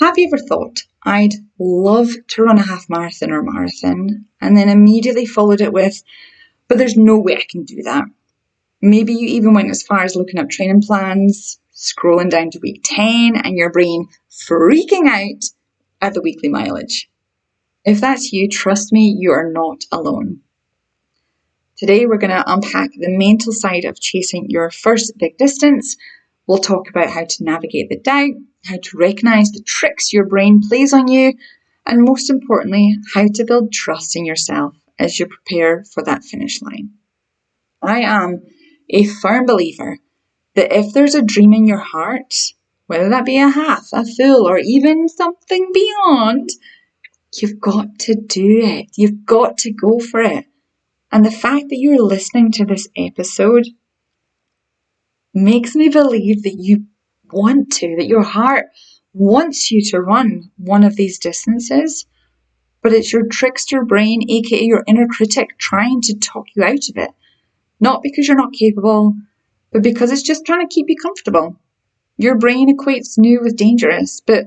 Have you ever thought, I'd love to run a half marathon or marathon, and then immediately followed it with, but there's no way I can do that? Maybe you even went as far as looking up training plans, scrolling down to week 10, and your brain freaking out at the weekly mileage. If that's you, trust me, you are not alone. Today we're going to unpack the mental side of chasing your first big distance. We'll talk about how to navigate the doubt, how to recognize the tricks your brain plays on you, and most importantly, how to build trust in yourself as you prepare for that finish line. I am a firm believer that if there's a dream in your heart, whether that be a half, a full, or even something beyond, you've got to do it. You've got to go for it. And the fact that you're listening to this episode makes me believe that you want to, that your heart wants you to run one of these distances, but it's your trickster brain, aka your inner critic, trying to talk you out of it. Not because you're not capable, but because it's just trying to keep you comfortable. Your brain equates new with dangerous, but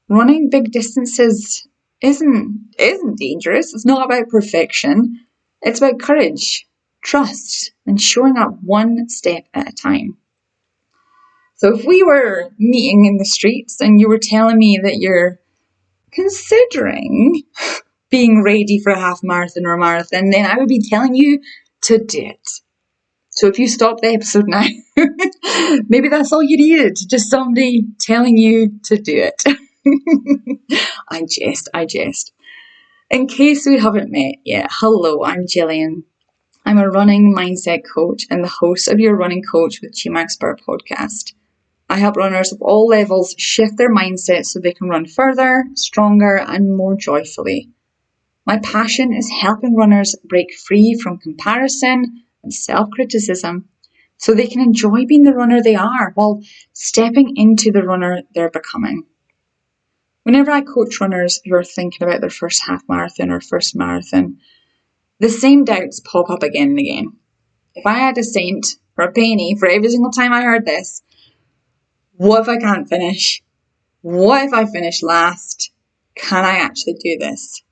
running big distances isn't dangerous. It's not about perfection. It's about courage, trust, and showing up one step at a time. So if we were meeting in the streets and you were telling me that you're considering being ready for a half marathon or a marathon, then I would be telling you to do it. So if you stop the episode now, maybe that's all you needed, just somebody telling you to do it. I jest. In case we haven't met yet, hello, I'm Gillian. I'm a running mindset coach and the host of your Running Coach with GMacSpurr podcast. I help runners of all levels shift their mindset so they can run further, stronger, and more joyfully. My passion is helping runners break free from comparison and self-criticism so they can enjoy being the runner they are while stepping into the runner they're becoming. Whenever I coach runners who are thinking about their first half marathon or first marathon, the same doubts pop up again and again. If I had a cent or a penny for every single time I heard this, what if I can't finish? What if I finish last? Can I actually do this?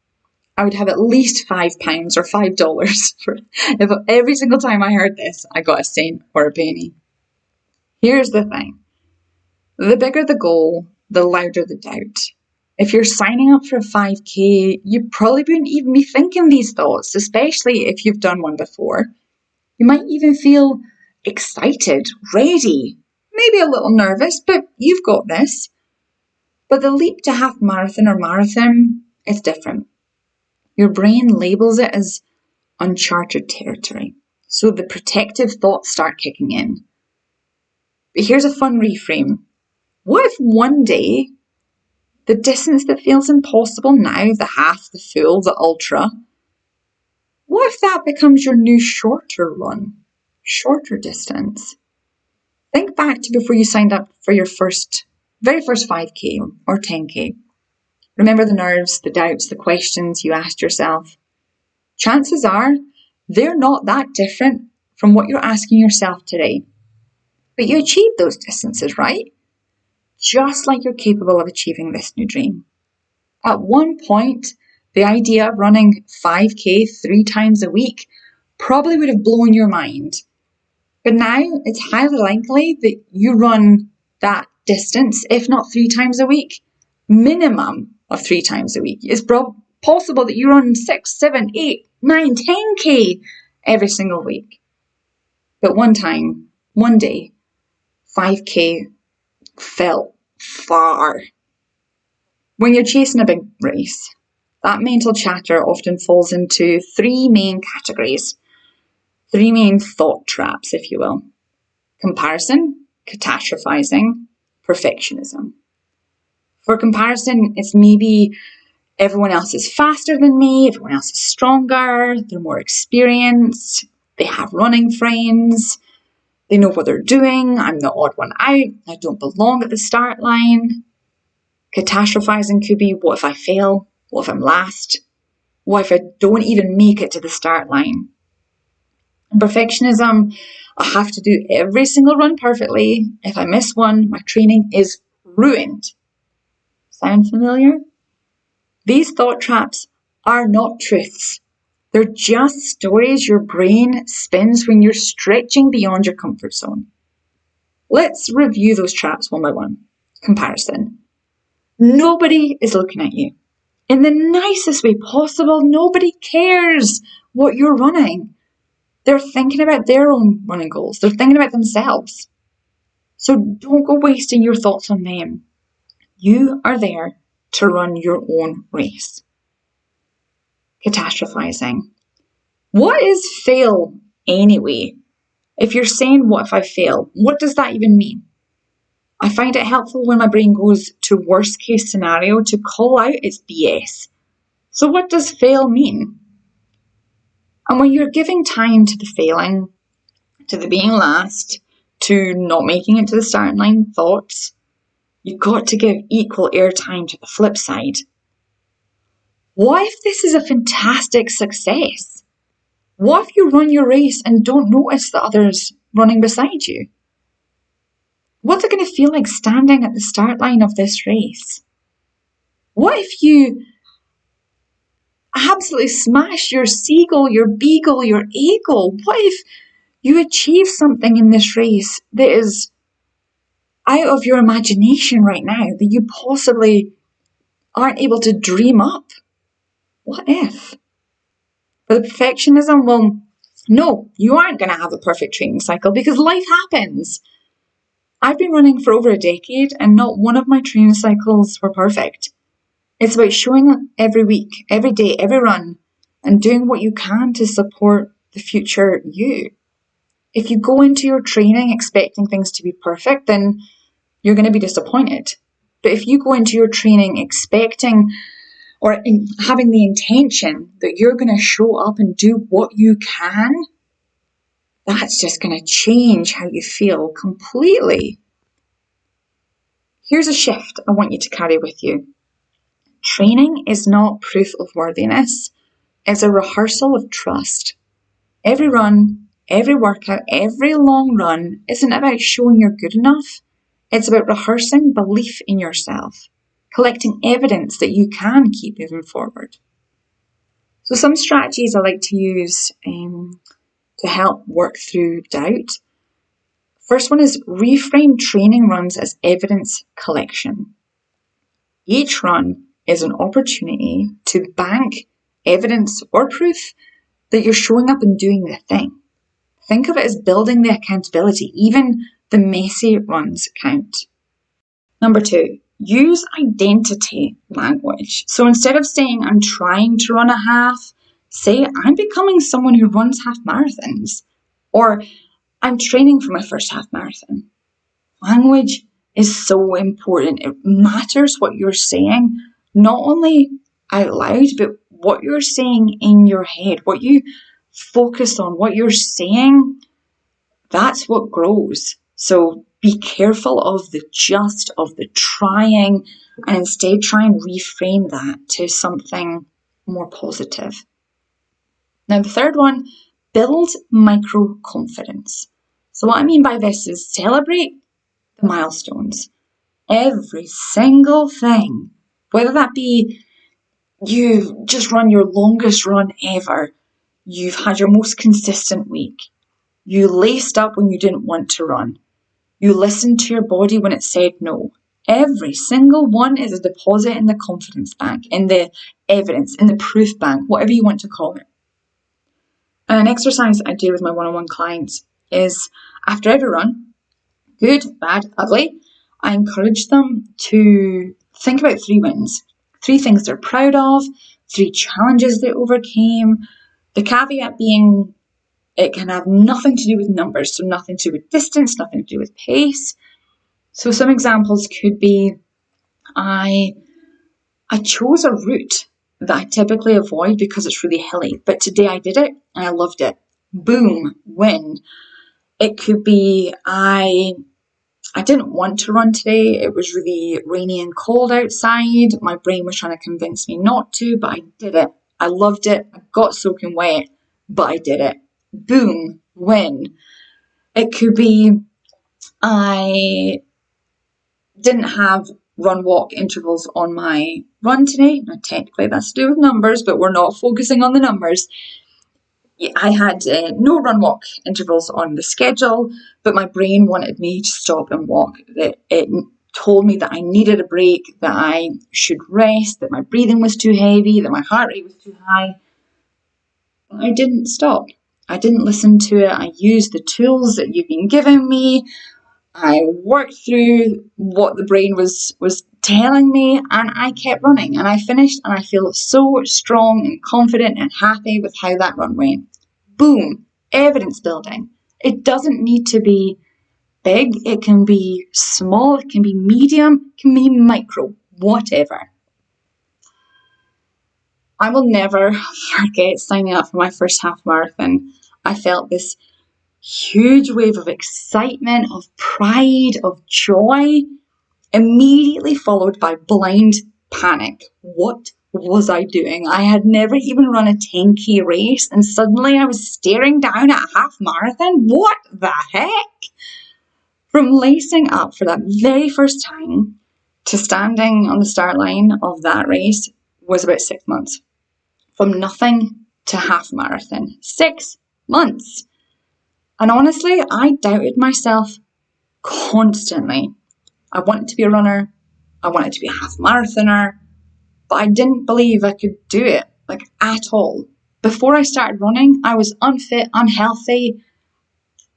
I would have at least £5 or $5 for if every single time I heard this, I got a cent or a penny. Here's the thing. The bigger the goal, the louder the doubt. If you're signing up for a 5K, you probably wouldn't even be thinking these thoughts, especially if you've done one before. You might even feel excited, ready, maybe a little nervous, but you've got this. But the leap to half marathon or marathon is different. Your brain labels it as uncharted territory, so the protective thoughts start kicking in. But here's a fun reframe. What if one day, the distance that feels impossible now, the half, the full, the ultra, what if that becomes your new shorter run, shorter distance? Think back to before you signed up for your very first 5K or 10K. Remember the nerves, the doubts, the questions you asked yourself. Chances are they're not that different from what you're asking yourself today. But you achieved those distances, right? Just like you're capable of achieving this new dream. At one point, the idea of running 5K 3 times a week probably would have blown your mind. But now it's highly likely that you run that distance, if not 3 times a week, minimum of 3 times a week. It's possible that you run 6, 7, 8, 9, 10K every single week. But one day, 5K felt far. When you're chasing a big race, that mental chatter often falls into 3 main categories. 3 main thought traps, if you will. Comparison, catastrophizing, perfectionism. For comparison, it's maybe everyone else is faster than me, everyone else is stronger, they're more experienced, they have running friends, they know what they're doing, I'm the odd one out, I don't belong at the start line. Catastrophizing could be, what if I fail? What if I'm last? What if I don't even make it to the start line? And perfectionism, I have to do every single run perfectly. If I miss one, my training is ruined. Sound familiar? These thought traps are not truths. They're just stories your brain spins when you're stretching beyond your comfort zone. Let's review those traps one by one. Comparison. Nobody is looking at you. In the nicest way possible, nobody cares what you're running. They're thinking about their own running goals. They're thinking about themselves. So don't go wasting your thoughts on them. You are there to run your own race. Catastrophizing. What is fail anyway? If you're saying, what if I fail? What does that even mean? I find it helpful when my brain goes to worst case scenario to call out its BS. So what does fail mean? And when you're giving time to the failing, to the being last, to not making it to the starting line thoughts, you've got to give equal airtime to the flip side. What if this is a fantastic success? What if you run your race and don't notice the others running beside you? What's it going to feel like standing at the start line of this race? What if you absolutely smash your seagull, your beagle, your eagle? What if you achieve something in this race that is out of your imagination right now, that you possibly aren't able to dream up? What if? For the perfectionism, well, no, you aren't going to have a perfect training cycle because life happens. I've been running for over a decade and not one of my training cycles were perfect. It's about showing up every week, every day, every run, and doing what you can to support the future you. If you go into your training expecting things to be perfect, then you're going to be disappointed. But if you go into your training expecting or having the intention that you're going to show up and do what you can, that's just going to change how you feel completely. Here's a shift I want you to carry with you. Training is not proof of worthiness. It's a rehearsal of trust. Every run, every workout, every long run isn't about showing you're good enough. It's about rehearsing belief in yourself, collecting evidence that you can keep moving forward. So some strategies I like to use to help work through doubt. First one is reframe training runs as evidence collection. Each run is an opportunity to bank evidence or proof that you're showing up and doing the thing. Think of it as building the accountability. Even the messy runs count. Number 2, use identity language. So instead of saying I'm trying to run a half, say I'm becoming someone who runs half marathons, or I'm training for my first half marathon. Language is so important. It matters what you're saying, not only out loud, but what you're saying in your head, what you focus on, what you're saying, that's what grows. So be careful of the just, of the trying, and instead try and reframe that to something more positive. Now, the third one, build micro confidence. So what I mean by this is celebrate the milestones. Every single thing, whether that be you've just run your longest run ever, you've had your most consistent week, you laced up when you didn't want to run, you listened to your body when it said no. Every single one is a deposit in the confidence bank, in the evidence, in the proof bank, whatever you want to call it. And an exercise I do with my one-on-one clients is after every run, good, bad, ugly, I encourage them to think about 3 wins, 3 things they're proud of, 3 challenges they overcame. The caveat being it can have nothing to do with numbers, so nothing to do with distance, nothing to do with pace. So some examples could be I chose a route that I typically avoid because it's really hilly, but today I did it and I loved it. Boom, win. It could be I didn't want to run today. It was really rainy and cold outside. My brain was trying to convince me not to, but I did it. I loved it. I got soaking wet, but I did it. Boom, win. It could be I didn't have run walk intervals on my run today. Now, technically that's to do with numbers, but we're not focusing on the numbers. I had no run walk intervals on the schedule, but my brain wanted me to stop and walk. It told me that I needed a break, that I should rest, that my breathing was too heavy, that my heart rate was too high. But I didn't stop. I didn't listen to it. I used the tools that you've been giving me. I worked through what the brain was telling me, and I kept running, and I finished, and I feel so strong and confident and happy with how that run went. Boom, evidence building. It doesn't need to be big, it can be small, it can be medium, it can be micro, whatever. I will never forget signing up for my first half marathon. I felt this huge wave of excitement, of pride, of joy, immediately followed by blind panic. What was I doing? I had never even run a 10k race, and suddenly I was staring down at a half marathon. What the heck? From lacing up for that very first time to standing on the start line of that race was about 6 months. From nothing to half marathon. 6 months. And honestly, I doubted myself constantly. I wanted to be a runner. I wanted to be a half marathoner. But I didn't believe I could do it, at all. Before I started running, I was unfit, unhealthy,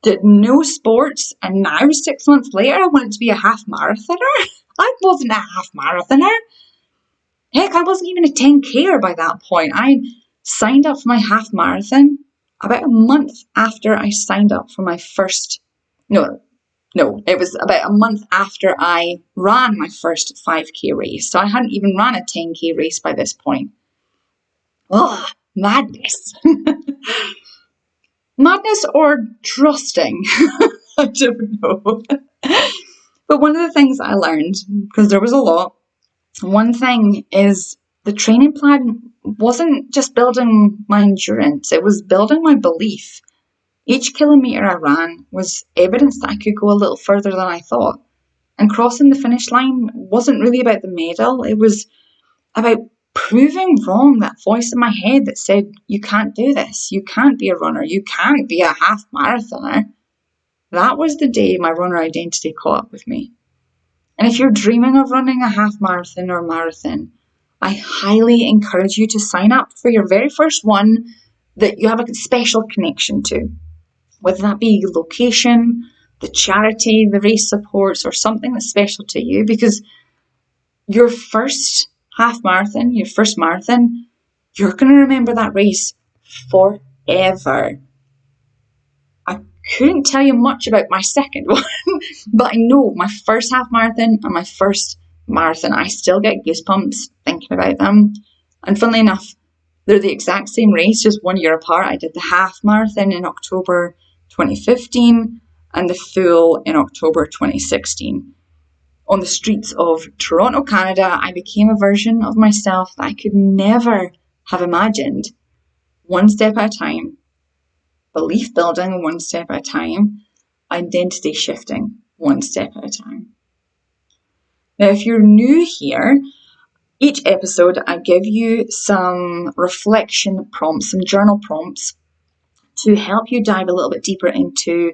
did no sports, and now 6 months later, I wanted to be a half marathoner. I wasn't a half marathoner. Heck, I wasn't even a 10K by that point. I signed up for my half marathon about a month after I signed up for my first, no, it was about a month after I ran my first 5k race. So I hadn't even ran a 10k race by this point. Oh, madness. Madness or trusting? I don't know. But one of the things I learned, because there was a lot, one thing is the training plan wasn't just building my endurance, it was building my belief. Each kilometre I ran was evidence that I could go a little further than I thought. And crossing the finish line wasn't really about the medal, it was about proving wrong that voice in my head that said, you can't do this, you can't be a runner, you can't be a half marathoner. That was the day my runner identity caught up with me. And if you're dreaming of running a half marathon or marathon, I highly encourage you to sign up for your very first one that you have a special connection to. Whether that be location, the charity, the race supports, or something that's special to you, because your first half marathon, your first marathon, you're going to remember that race forever. I couldn't tell you much about my second one, but I know my first half marathon and my first marathon, I still get goosebumps thinking about them. And funnily enough, they're the exact same race, just 1 year apart. I did the half marathon in October 2015 and the full in October 2016. On the streets of Toronto, Canada, I became a version of myself that I could never have imagined. One step at a time, belief building one step at a time, identity shifting one step at a time. Now, if you're new here, each episode I give you some reflection prompts, some journal prompts to help you dive a little bit deeper into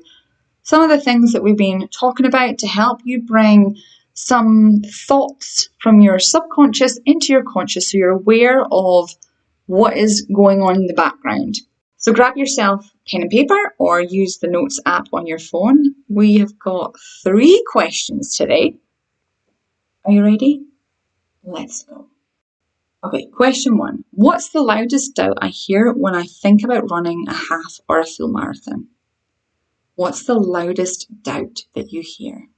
some of the things that we've been talking about, to help you bring some thoughts from your subconscious into your conscious so you're aware of what is going on in the background. So grab yourself pen and paper or use the notes app on your phone. We have got 3 questions today. Are you ready? Let's go. Okay, question 1. What's the loudest doubt I hear when I think about running a half or a full marathon? What's the loudest doubt that you hear?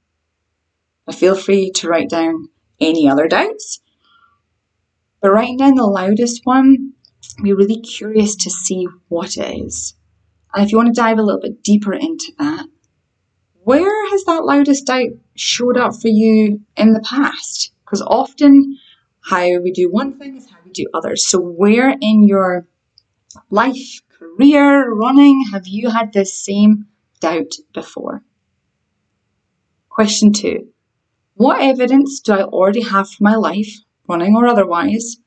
Now feel free to write down any other doubts, but writing down the loudest one, be really curious to see what it is. And if you want to dive a little bit deeper into that, where has that loudest doubt showed up for you in the past? Because often how we do one thing is how we do others. So where in your life, career, running, have you had this same doubt before? Question 2. What evidence do I already have for my life, running or otherwise,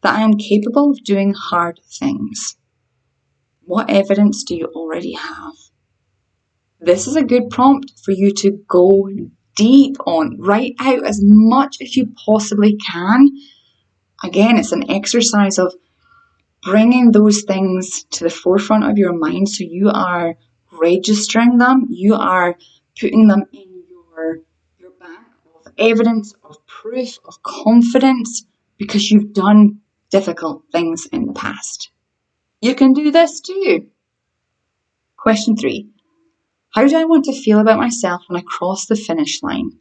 that I am capable of doing hard things? What evidence do you already have? This is a good prompt for you to go deep on. Write out as much as you possibly can. Again, it's an exercise of bringing those things to the forefront of your mind, so you are registering them, you are putting them in your bank of evidence, of proof, of confidence, because you've done difficult things in the past. You can do this too. Question 3. How do I want to feel about myself when I cross the finish line?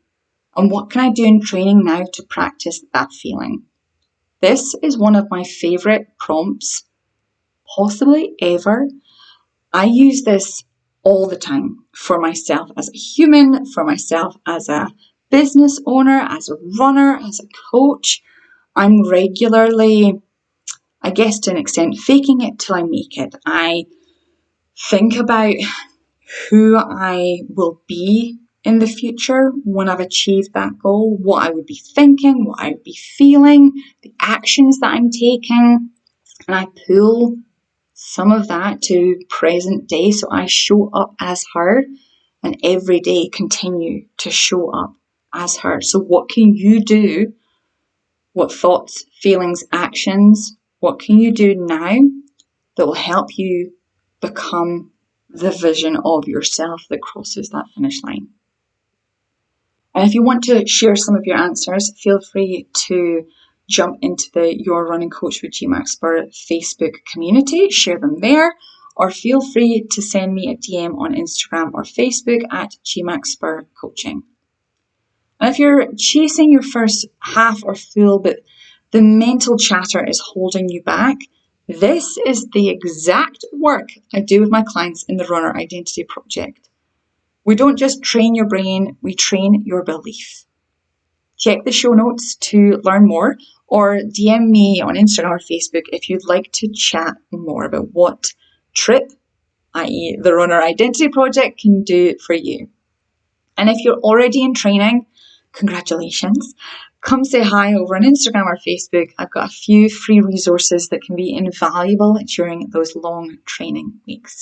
And what can I do in training now to practice that feeling? This is one of my favourite prompts, possibly ever. I use this all the time for myself as a human, for myself as a business owner, as a runner, as a coach. I'm regularly, I guess to an extent, faking it till I make it. I think about who I will be in the future when I've achieved that goal, what I would be thinking, what I would be feeling, the actions that I'm taking, and I pull some of that to present day, so I show up as her and every day continue to show up as her. So what can you do? What thoughts, feelings, actions, what can you do now that will help you become the vision of yourself that crosses that finish line? And if you want to share some of your answers, feel free to jump into the Your Running Coach with GMacSpurr Facebook community, share them there, or feel free to send me a DM on Instagram or Facebook at GMacSpurr Coaching. And if you're chasing your first half or full, but the mental chatter is holding you back, this is the exact work I do with my clients in the Runner Identity Project. We don't just train your brain, we train your belief. Check the show notes to learn more, or DM me on Instagram or Facebook if you'd like to chat more about what TRIP, i.e. the Runner Identity Project, can do for you. And if you're already in training, congratulations. Come say hi over on Instagram or Facebook. I've got a few free resources that can be invaluable during those long training weeks.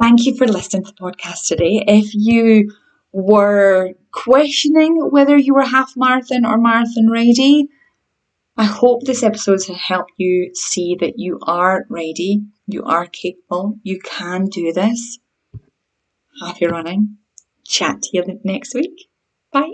Thank you for listening to the podcast today. If you were questioning whether you were half marathon or marathon ready, I hope this episode has helped you see that you are ready, you are capable, you can do this. Happy running. Chat to you next week. Bye.